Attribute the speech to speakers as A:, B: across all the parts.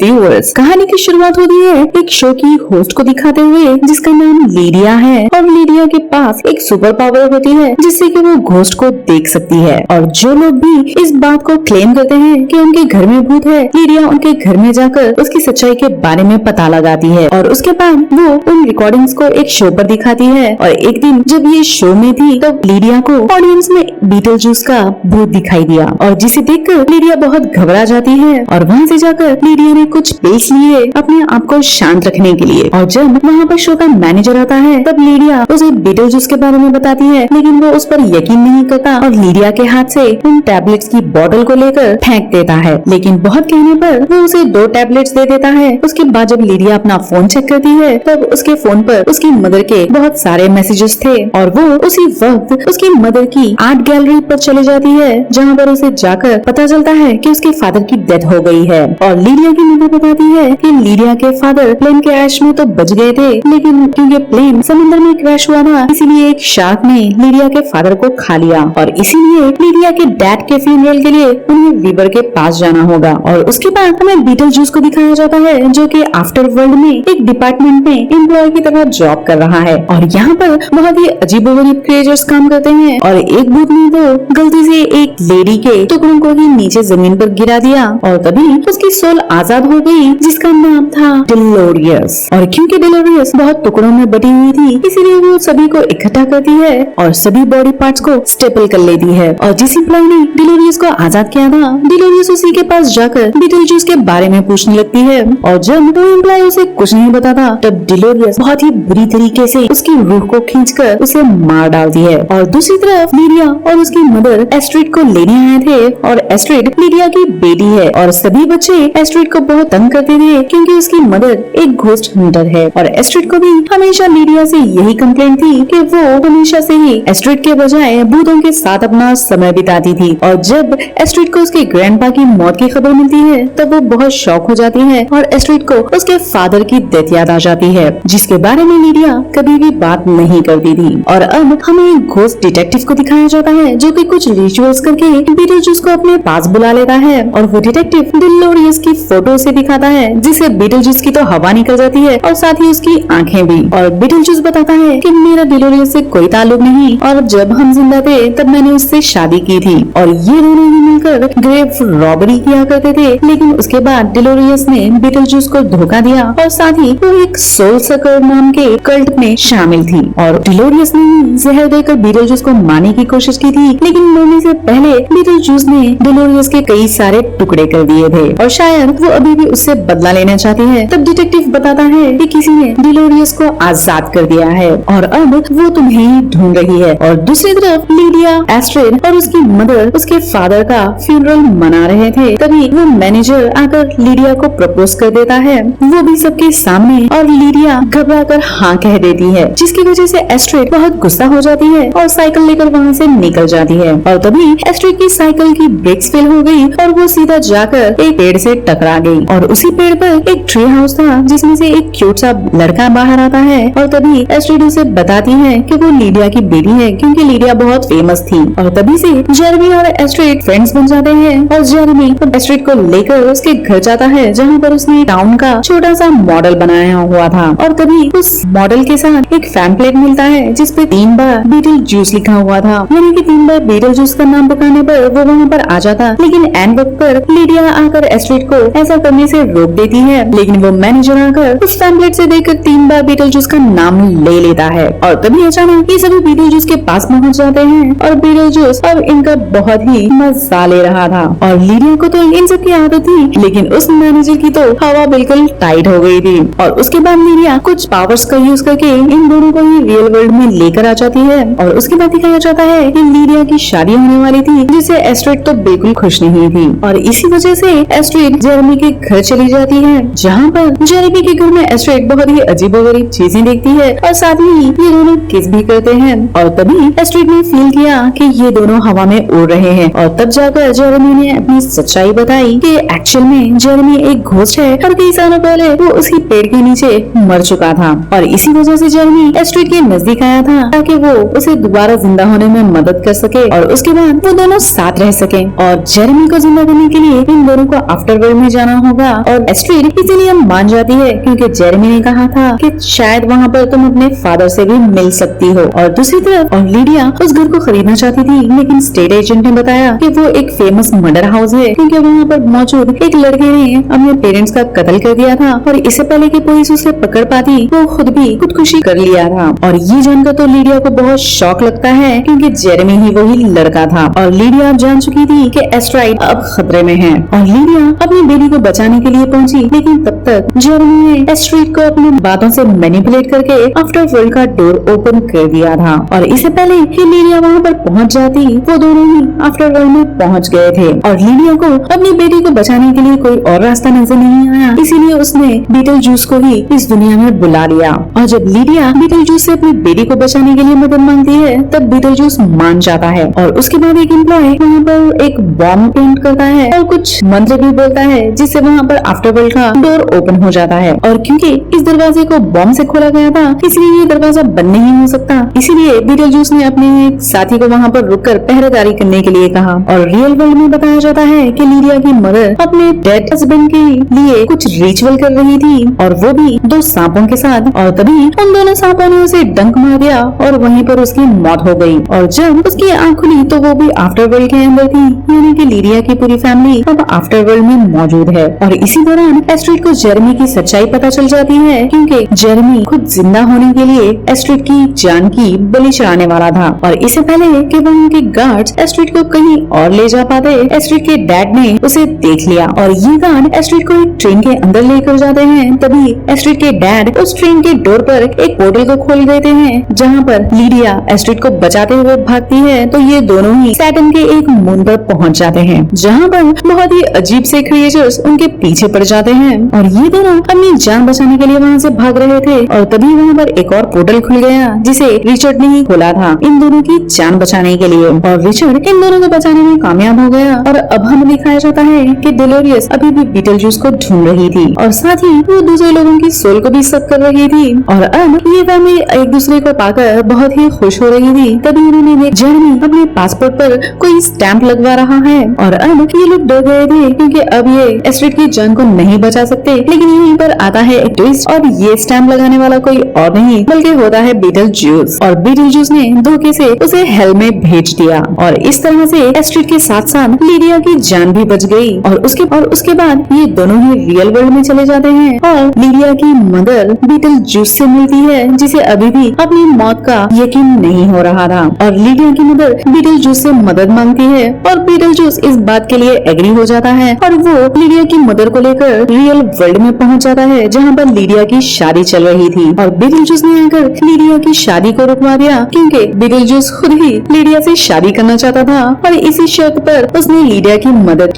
A: Viewers, कहानी की शुरुआत होती है एक शो की होस्ट को दिखाते हुए जिसका नाम लीडिया है और लीडिया के पास एक सुपर पावर होती है जिससे कि वो घोस्ट को देख सकती है। और जो लोग भी इस बात को क्लेम करते हैं कि उनके घर में भूत है, लीडिया उनके घर में जाकर उसकी सच्चाई के बारे में पता लगाती है और उसके बाद वो उन रिकॉर्डिंग्स को एक शो पर दिखाती है। और एक दिन जब ये शो में थी तब लीडिया को ऑडियंस में बीटल जूस का भूत दिखाई दिया और जिसे देखकर लीडिया बहुत घबरा जाती है और वहाँ से जाकर लीडिया ने कुछ पिल्स लिए अपने आप को शांत रखने के लिए। और जब वहाँ पर शो का मैनेजर आता है तब लीडिया उसे बीटल जूस के बारे में बताती है, लेकिन वो उस पर यकीन नहीं करता और लीडिया के हाथ से उन टैबलेट्स की बोतल को लेकर फेंक देता है। लेकिन बहुत कहने पर वो उसे 2 टैबलेट्स दे देता है। उसके बाद जब लीडिया अपना फोन चेक करती है तब उसके फोन पर उसकी मदर के बहुत सारे मैसेजेस थे और वो उसी वक्त उसकी मदर की आर्ट गैलरी पर चली जाती है जहाँ पर उसे जाकर पता चलता है कि उसके फादर की डेथ हो गई है। और लीडिया की मदर बताती है कि लीडिया के फादर प्लेन क्रैश में तो बच गए थे, लेकिन क्योंकि प्लेन समुद्र में क्रैश हुआ था इसीलिए एक शार्क ने लीडिया के फादर को खा लिया और इसीलिए लीडिया के डैड के फ्यूनरल के लिए उन्हें रिवर के पास जाना होगा। और उसके बाद हमें बीटल जूस को दिखाया जाता है जो कि आफ्टर वर्ल्ड में एक डिपार्टमेंट में एम्प्लॉय की तरह जॉब कर रहा है और यहाँ पर बहुत ही अजीबोगरीब क्रिएचर्स काम करते हैं। और एक भूत ने तो गलती से एक लेडी के टुकड़ों को ही नीचे जमीन पर गिरा दिया और तभी उसकी सोल आजाद हो गई जिसका नाम था डिलोरियस। और क्योंकि डिलोरियस बहुत टुकड़ों में बटी हुई थी इसीलिए वो सभी को इकट्ठा करती है और सभी बॉडी पार्ट्स को स्टेपल कर लेती है। और जिस एम्प्लॉय ने डिलोरियस को आजाद किया था डिलोरियस उसी के पास जाकर बीटल जूस के बारे में पूछने लगती है और जब वो एम्प्लॉय उसे कुछ नहीं बताता तब डिलोरियस बहुत ही बुरी तरीके से उसकी रूह को खींचकर उसे मार डालती है। और दूसरी तरफ लीडिया और उसकी मदर एस्ट्रिड को लेने आए थे और एस्ट्रिड लीडिया की बेटी है और सभी बच्चे एस्ट्रिड को बहुत तंग करते थे क्योंकि उसकी मदर एक घोस्ट हंटर है। और एस्ट्रिड को भी हमेशा लीडिया से यही कंप्लेंट थी कि वो हमेशा से ही एस्ट्रिड के बजाय भूतों के साथ अपना समय बिताती थी। और जब एस्ट्रिड को उसके ग्रैंडपा की मौत की खबर मिलती है तब वो बहुत शॉक हो जाती है और एस्ट्रिड को उसके फादर की डेथ याद आ जाती है जिसके बारे में लीडिया कभी भी बात नहीं करती थी। और अब हमें एक घोस्ट डिटेक्टिव को दिखाया जाता है जो कि कुछ रिचुअल्स करके बीटल जूस को अपने पास बुला लेता है और वो डिटेक्टिव डिलोरियस की फोटो से दिखाता है जिससे बीटल जूस की तो हवा निकल जाती है और साथ ही उसकी आंखें भी। और बीटल जूस बताता है कि मेरा डिलोरियस से कोई ताल्लुक नहीं और जब हम जिंदा थे तब मैंने उससे शादी की थी और ये दोनों ही मिलकर ग्रेव रॉबरी किया करते थे। लेकिन उसके बाद डिलोरियस ने बीटल जूस को धोखा दिया और साथ ही वो एक सोल सकर नाम के कल्ट में शामिल थी और डिलोरियस ने जहर देकर बीटल जूस को मारने की कोशिश की थी, लेकिन मरने से पहले बीटल जूस ने डिलोरियस के कई सारे टुकड़े कर दिए थे और शायद वो अभी भी उससे बदला लेना चाहती है। तब डिटेक्टिव बताता है कि किसी ने डिलोरियस को आजाद कर दिया है और अब वो तुम्हें ही ढूंढ रही है। और दूसरी तरफ लीडिया, एस्ट्रिड और उसकी मदर उसके फादर का फ्यूनरल मना रहे थे। तभी वो मैनेजर आकर लीडिया को प्रपोज कर देता है, वो भी सबके सामने, और लीडिया घबरा कर हाँ कह देती है जिसकी वजह से एस्ट्रिड बहुत गुस्सा हो जाती है और साइकिल लेकर वहाँ से निकल जाती है। और तभी एस्ट्रिड की साइकिल की ब्रेक्स फेल हो गई और वो सीधा जाकर एक पेड़ से टकरा गई और उसी पेड़ पर एक ट्री हाउस था जिसमें से एक क्यूट सा लड़का बाहर आता है। और तभी एस्ट्रिड उसे बताती है कि वो लीडिया की बेटी है क्योंकि लीडिया बहुत फेमस थी। और तभी से जेरेमी और एस्ट्रिड फ्रेंड्स बन जाते हैं और जेरेमी एस्ट्रिड को लेकर उसके घर जाता है जहाँ पर उसने टाउन का छोटा सा मॉडल बनाया हुआ था। और तभी उस मॉडल के साथ एक पैम्फलेट मिलता है जिसपे 3 बार बीटल जूस लिखा हुआ था, यानी कि 3 बार बीटल जूस का नाम पुकारने पर वो वहाँ पर आ जाता। लेकिन एंड वक्त पर लीडिया आकर एस्ट्रिड को ऐसा करने से रोक देती है, लेकिन वो मैनेजर आकर उस पैम्फलेट से देखकर 3 बार बीटल जूस का नाम ले लेता है। और तभी अचानक ये सभी बीटल जूस के पास पहुँच जाते हैं और बीटल जूस अब इनका बहुत ही मजा ले रहा था। और लीडिया को तो इन सब की आदत थी, लेकिन उस मैनेजर की तो हवा बिल्कुल टाइट हो गई थी। और उसके बाद लीडिया कुछ पावर्स का यूज करके इन दोनों को ही रियल वर्ल्ड में लेकर आ जाती है। और उसके बाद दिखाया जाता है कि लीडिया की शादी होने वाली थी जिससे एस्ट्रिड तो बिल्कुल खुश नहीं थी और इसी वजह से एस्ट्रिड जेरेमी के घर चली जाती है जहाँ पर जेरेमी के घर में एस्ट्रिड बहुत ही अजीबोगरीब चीजें देखती है और साथ ही ये दोनों किस भी करते हैं। और तभी एस्ट्रिड ने फील किया कि ये दोनों हवा में उड़ रहे हैं और तब जाकर जेरेमी ने अपनी सच्चाई बताई कि एक्चुअल में जेरेमी एक घोस्ट है और कई सालों पहले वो उसी पेड़ के नीचे मर चुका था और इसी वजह से जेरेमी एस्ट्रिड के नजदीक आया था ताकि वो उसे दोबारा जिंदा होने में मदद कर सके और उसके बाद वो दोनों साथ रह सके। और जेरेमी को जिंदा करने के लिए इन दोनों को आफ्टर वर्ल्ड में जाना होगा और एस्ट्रिड इसीलिए मान जाती है क्योंकि जेरेमी ने कहा था कि शायद वहाँ पर तुम अपने फादर से भी मिल सकती हो। और दूसरी तरफ और लीडिया उस घर को खरीदना चाहती थी, लेकिन स्टेट एजेंट ने बताया कि वो एक फेमस मर्डर हाउस है क्योंकि वहाँ पर मौजूद एक लड़के ने अपने पेरेंट्स का कत्ल कर दिया था और इससे पहले कि पुलिस उसे पकड़ पाती वो खुद भी खुदकुशी कर लिया था। और ये जानकर तो लीडिया को बहुत शौक लगता है क्योंकि जेरेमी ही वही लड़का था और लीडिया अब जान चुकी थी कि एस्ट्राइड अब खतरे में है और लीडिया अपनी बेटी को बचाने के लिए पहुंची, लेकिन तब तक जेरेमी ने एस्ट्राइड को अपनी बातों से मैनिपुलेट करके आफ्टर वर्ल्ड का डोर ओपन कर दिया था। और इससे पहले कि लीडिया वहाँ पर पहुँच जाती वो दोनों ही आफ्टर वर्ल्ड में पहुँच गए थे और लीडिया को अपनी बेटी को बचाने के लिए कोई और रास्ता नजर नहीं आया, इसीलिए उसने बीटल जूस को ही इस दुनिया में बुला लिया। और जब लीडिया बीटल जूस से अपनी बेटी को बचाने के लिए मदद मांगती है तब बीटल जूस मान जाता है और उसके बाद एक एम्प्लॉय वहाँ पर एक बॉम्ब पेंट करता है और कुछ मंत्र भी बोलता है जिससे वहाँ पर आफ्टर वर्ल्ड का डोर ओपन हो जाता है। और क्योंकि इस दरवाजे को बॉम्ब से खोला गया था इसलिए ये दरवाजा बंद नहीं हो सकता, इसीलिए बीटल जूस ने अपने एक साथी को वहाँ पर रुककर पहरेदारी करने के लिए कहा। और रियल वर्ल्ड में बताया जाता है कि लीडिया की मदर अपने डेड हस्बैंड के लिए कुछ रिचुअल कर रही थी और वो भी 2 सांपों के साथ, और तभी उन दोनों सांपों ने उसे डंक मार दिया और वहीं पर उसकी मौत हो गई। और जब उसकी आंख खुली तो वो भी आफ्टर वर्ल्ड के अंदर थी, यानी कि लीडिया की पूरी फैमिली अब आफ्टर वर्ल्ड में मौजूद है। और इसी दौरान एस्ट्रिड को जेरेमी की सच्चाई पता चल जाती है क्योंकि जेरेमी खुद जिंदा होने के लिए एस्ट्रिड की जान की बलि चढ़ाने वाला था। और इससे पहले कि वहाँ के गार्ड्स एस्ट्रिड को कहीं और ले जा पाते, एस्ट्रिड के डैड ने उसे देख लिया और ये गार्ड एस्ट्रिड को एक ट्रेन के अंदर लेकर जाते हैं। तभी एस्ट्रिड के डैड उस ट्रेन के डोर पर एक पोर्टल को खोल देते हैं जहाँ पर लीडिया एस्ट्रिड को बचाते हुए भागती है तो ये दोनों ही सैटर्न के एक मून पर पहुँच जाते हैं जहाँ पर बहुत ही अजीब से क्रिएचर्स उनके पीछे पड़ जाते हैं और ये दोनों अपनी जान बचाने के लिए वहाँ से भाग रहे थे। और तभी वहाँ पर एक और पोर्टल खुल गया जिसे रिचर्ड ने ही खोला था इन दोनों की जान बचाने के लिए और रिचर्ड इन दोनों को बचाने में कामयाब हो गया। और अब हमें दिखाया जाता है कि डेलोरियस अभी भी बीटल जूस को ढूंढ रही थी और साथ ही वो दूसरे लोगों की सोल को भी सक कर रही थी। और अब ये फैमिली एक दूसरे को पाकर बहुत ही खुश हो रही थी। तभी उन्होंने देखा जेरेमी अपने पासपोर्ट पर कोई स्टैंप लगवा रहा है और अब ये लोग डर गए थे क्योंकि अब ये एस्ट्रिड की जान को नहीं बचा सकते। लेकिन यहीं पर आता है एक ट्विस्ट और ये स्टैंप लगाने वाला कोई और नहीं बल्कि होता है बीटल जूस। और बीटल जूस ने धोखे से उसे हेल में भेज दिया और इस तरह से एस्ट्रिड के साथ साथ लीडिया की जान भी बच गई। और उसके बाद ये दोनों ही रियल वर्ल्ड में चले जाते हैं और लीडिया की मदर बीटल जूस से मिलती है जिसे अभी भी अपनी मौत का यकीन नहीं हो रहा था। और लीडिया की मदर बीटल जूस से मदद मांगती है और बीटल जूस इस बात के लिए एग्री हो जाता है और वो लीडिया की मदर को लेकर रियल वर्ल्ड में पहुंच जाता है जहाँ पर लीडिया की शादी चल रही थी। और बीटल जूस ने आकर लीडिया की शादी को रुकवा दिया क्योंकि बीटल जूस खुद ही लीडिया से शादी करना चाहता था और इसी शर्त पर उसने लीडिया की मदद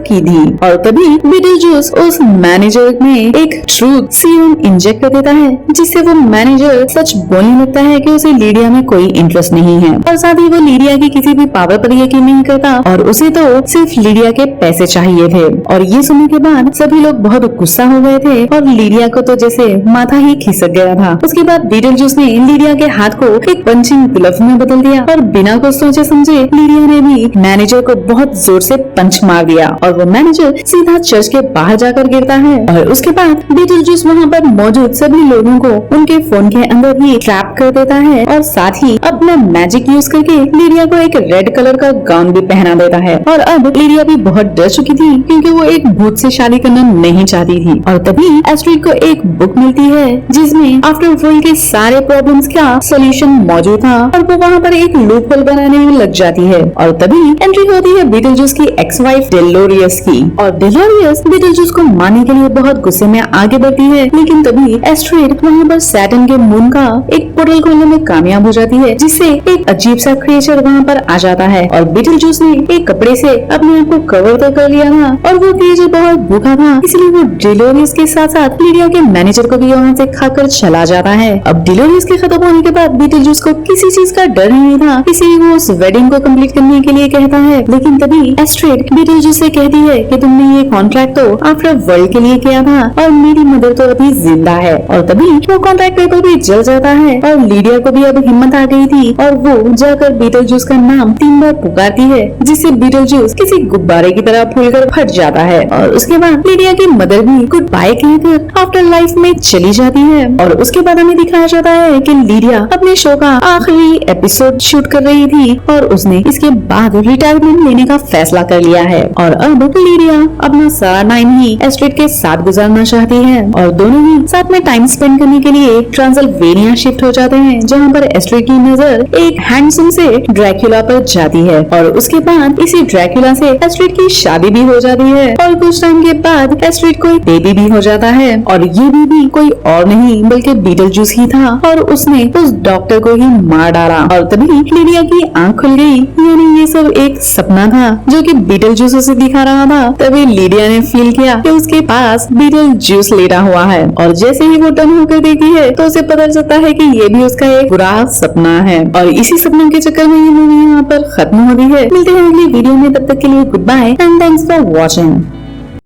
A: की थी। और तभी बीटल जूस उस मैनेजर में एक ट्रूथ सीरम इंजेक्ट कर देता है जिससे वो मैनेजर सच बोलने लगता है कि उसे लीडिया में कोई इंटरेस्ट नहीं है और साथ ही वो लीडिया की किसी भी पावर पर यकीन नहीं करता और उसे तो सिर्फ लीडिया के पैसे चाहिए थे। और ये सुनने के बाद सभी लोग बहुत गुस्सा हो गए थे और लीडिया को तो जैसे माथा ही खिसक गया था। उसके बाद बीटल जूस ने लीडिया के हाथ को एक पंचिंग ग्लव में बदल दिया और बिना कुछ सोचे समझे लीडिया ने भी मैनेजर को बहुत जोर से पंच मार दिया और वो मैनेजर सीधा चर्च के बाहर जाकर गिरता है। और उसके बाद बीटल जूस वहाँ पर मौजूद सभी लोगों को उनके फोन के अंदर ही ट्रैप कर देता है और साथ ही अपना मैजिक यूज करके लीडिया को एक रेड कलर का गाउन भी पहना देता है। और अब लीडिया भी बहुत डर चुकी थी क्योंकि वो एक भूत से शादी करना नहीं चाहती थी। और तभी एस्ट्रिड को एक बुक मिलती है जिसमें आफ्टर वर्ल्ड के सारे प्रॉब्लम्स का सोल्यूशन मौजूद था और वो वहाँ पर एक लूप होल बनाने में लग जाती है। और तभी एंट्री होती है बीटल जूस की एक्स वाइफ डेलोरियस की और डेलोरियस बीटल जूस को मारने के लिए बहुत गुस्से में आगे बढ़ती है। लेकिन तभी एस्ट्रिड वहाँ पर सैटर्न के मून का एक पोर्टल खोलने में कामयाब हो जाती है जिससे एक अजीब सा क्रिएचर वहाँ पर आ जाता है। और बीटल जूस ने एक कपड़े से अपने आप को कवर तो कर लिया था और वो क्रिएचर बहुत भूखा था इसलिए वो डेलोरियस के साथ साथ लीडिया के मैनेजर को भी वहाँ से खाकर चला जाता है। अब डेलोरियस के खत्म होने के बाद बीटल जूस को किसी चीज का डर नहीं था इसीलिए वो उस वेडिंग को कंप्लीट करने के लिए कहता है। लेकिन तभी एस्ट्रिड बीटल जूस से कहती है कि तुमने ये कॉन्ट्रैक्ट तो आफ्टर वर्ल्ड के लिए किया था और मेरी मदर तो अभी जिंदा है। और तभी वो कॉन्ट्रैक्ट पेपर भी जल जाता है और लीडिया को भी अब हिम्मत आ गई थी और वो जाकर बीटल जूस का नाम 3 बार पुकारती है जिससे बीटल जूस किसी गुब्बारे की तरह फूलकर फट जाता है और उसके बाद लीडिया की मदर भी गुड बाय कहकर आफ्टर लाइफ में चली जाती है। और उसके बाद हमें दिखाया जाता है कि लीडिया अपने शो का आखिरी एपिसोड शूट कर रही थी और उसने इसके बाद रिटायरमेंट लेने का फैसला कर लिया है। और अब लीडिया अपना सारा टाइम ही एस्ट्रिड के साथ गुजारना चाहती है और दोनों ही साथ में टाइम स्पेंड करने के लिए ट्रांसिल्वेनिया शिफ्ट हो जाते हैं, जहाँ पर एस्ट्रिड की नजर एक हैंडसम से ड्रैकुला पर जाती है और उसके बाद इसी ड्रैकुला से एस्ट्रिड की शादी भी हो जाती है और कुछ टाइम के बाद एस्ट्रिड को एक बेबी भी हो जाता है और ये बेबी कोई और नहीं बल्कि बीटलजूस ही था और उसने उस डॉक्टर को ही मार डाला। और तभी लीडिया की आंख खुल गई, यानी ये सब एक सपना था जो कि बीटलजूस उसे दिखा रहा था। तभी लीडिया ने फील किया कि उसके पास बीटलजूस लेटा हुआ है और जैसे ही वो टर्न होकर देखती है तो उसे पता चलता है कि ये भी उसका एक बुरा सपना है। और इसी सपनों के चक्कर में ये मूवी यहाँ पर खत्म होती है। मिलते हैं अगली वीडियो में, तब तक के लिए good bye and thanks for watching.